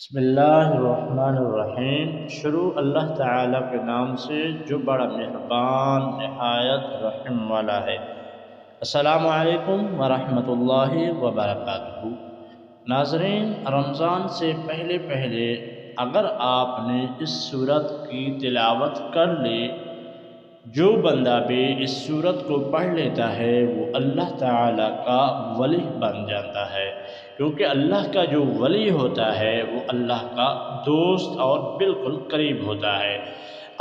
بسم اللہ الرحمن الرحیم۔ شروع اللہ تعالیٰ کے نام سے جو بڑا مہربان نہایت رحم والا ہے۔ السلام علیکم ورحمۃ اللہ وبرکاتہ۔ ناظرین، رمضان سے پہلے اگر آپ نے اس سورت کی تلاوت کر لی، جو بندہ بھی اس سورت کو پڑھ لیتا ہے وہ اللہ تعالیٰ کا ولی بن جاتا ہے، کیونکہ اللہ کا جو ولی ہوتا ہے وہ اللہ کا دوست اور بالکل قریب ہوتا ہے۔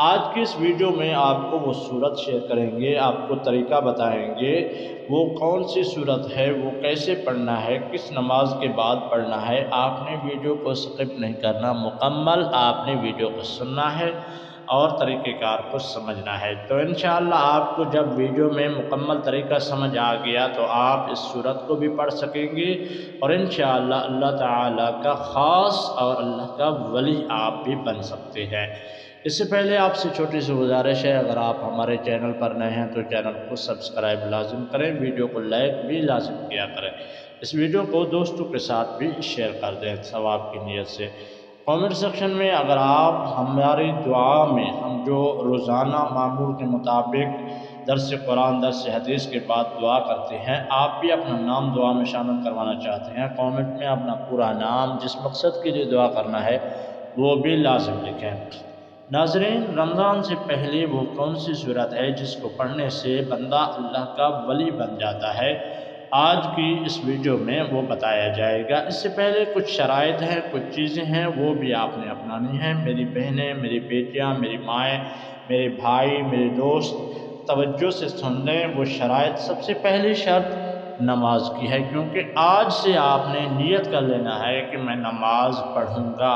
آج کی اس ویڈیو میں آپ کو وہ سورت شیئر کریں گے، آپ کو طریقہ بتائیں گے وہ کون سی سورت ہے، وہ کیسے پڑھنا ہے، کس نماز کے بعد پڑھنا ہے۔ آپ نے ویڈیو کو سکپ نہیں کرنا، مکمل آپ نے ویڈیو کو سننا ہے اور طریقہ کار کو سمجھنا ہے۔ تو انشاءاللہ آپ کو جب ویڈیو میں مکمل طریقہ سمجھ آ گیا تو آپ اس سورت کو بھی پڑھ سکیں گے اور انشاءاللہ اللہ تعالیٰ کا خاص اور اللہ کا ولی آپ بھی بن سکتے ہیں۔ اس سے پہلے آپ سے چھوٹی سی گزارش ہے، اگر آپ ہمارے چینل پر نئے ہیں تو چینل کو سبسکرائب لازم کریں، ویڈیو کو لائک بھی لازم کیا کریں، اس ویڈیو کو دوستوں کے ساتھ بھی شیئر کر دیں ثواب کی نیت سے۔ کامنٹ سیکشن میں اگر آپ ہماری دعا میں ہم جو روزانہ معمول کے مطابق درس قرآن درس حدیث کے بعد دعا کرتے ہیں، آپ بھی اپنا نام دعا میں شامل کروانا چاہتے ہیں، کامنٹ میں اپنا پورا نام جس مقصد کے لیے دعا کرنا ہے وہ بھی لازم لکھیں۔ ناظرین، رمضان سے پہلے وہ کون سی سورت ہے جس کو پڑھنے سے بندہ اللہ کا ولی بن جاتا ہے، آج کی اس ویڈیو میں وہ بتایا جائے گا۔ اس سے پہلے کچھ شرائط ہیں، کچھ چیزیں ہیں، وہ بھی آپ نے اپنانی ہیں۔ میری بہنیں، میری بیٹیاں، میری مائیں، میرے بھائی، میرے دوست توجہ سے سن لیں۔ وہ شرائط، سب سے پہلی شرط نماز کی ہے، کیونکہ آج سے آپ نے نیت کر لینا ہے کہ میں نماز پڑھوں گا۔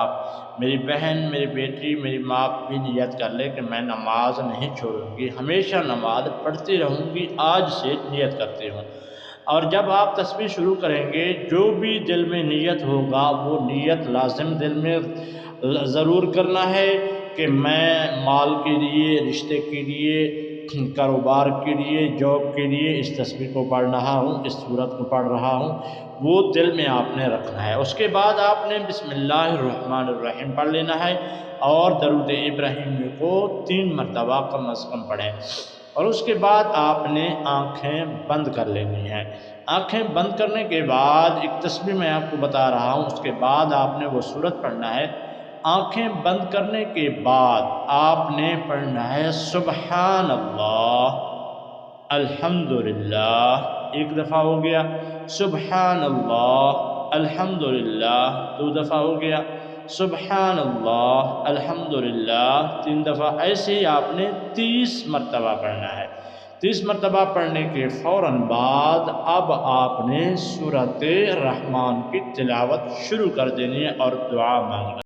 میری بہن، میری بیٹی، میری ماں بھی نیت کر لے کہ میں نماز نہیں چھوڑوں گی، ہمیشہ نماز پڑھتی رہوں گی، آج سے نیت کرتی ہوں۔ اور جب آپ تسبیح شروع کریں گے، جو بھی دل میں نیت ہوگا وہ نیت لازم دل میں ضرور کرنا ہے کہ میں مال کے لیے، رشتے کے لیے، کاروبار کے لیے، جاب کے لیے اس تسبیح کو پڑھ رہا ہوں، اس سورت کو پڑھ رہا ہوں، وہ دل میں آپ نے رکھنا ہے۔ اس کے بعد آپ نے بسم اللہ الرحمن الرحیم پڑھ لینا ہے اور درود ابراہیمی کو 3 مرتبہ کم از کم پڑھیں، اور اس کے بعد آپ نے آنکھیں بند کر لینی ہیں۔ آنکھیں بند کرنے کے بعد ایک تسبیح میں آپ کو بتا رہا ہوں، اس کے بعد آپ نے وہ سورت پڑھنا ہے۔ آنکھیں بند کرنے کے بعد آپ نے پڑھنا ہے سبحان اللہ، الحمدللہ، ایک دفعہ ہو گیا، سبحان اللہ الحمدللہ، 2 دفعہ ہو گیا، سبحان اللہ الحمدللہ، 3 دفعہ، ایسے ہی آپ نے 30 مرتبہ پڑھنا ہے۔ 30 مرتبہ پڑھنے کے فوراً بعد اب آپ نے سورۃ رحمان کی تلاوت شروع کر دینی ہے اور دعا مانگنا ہے۔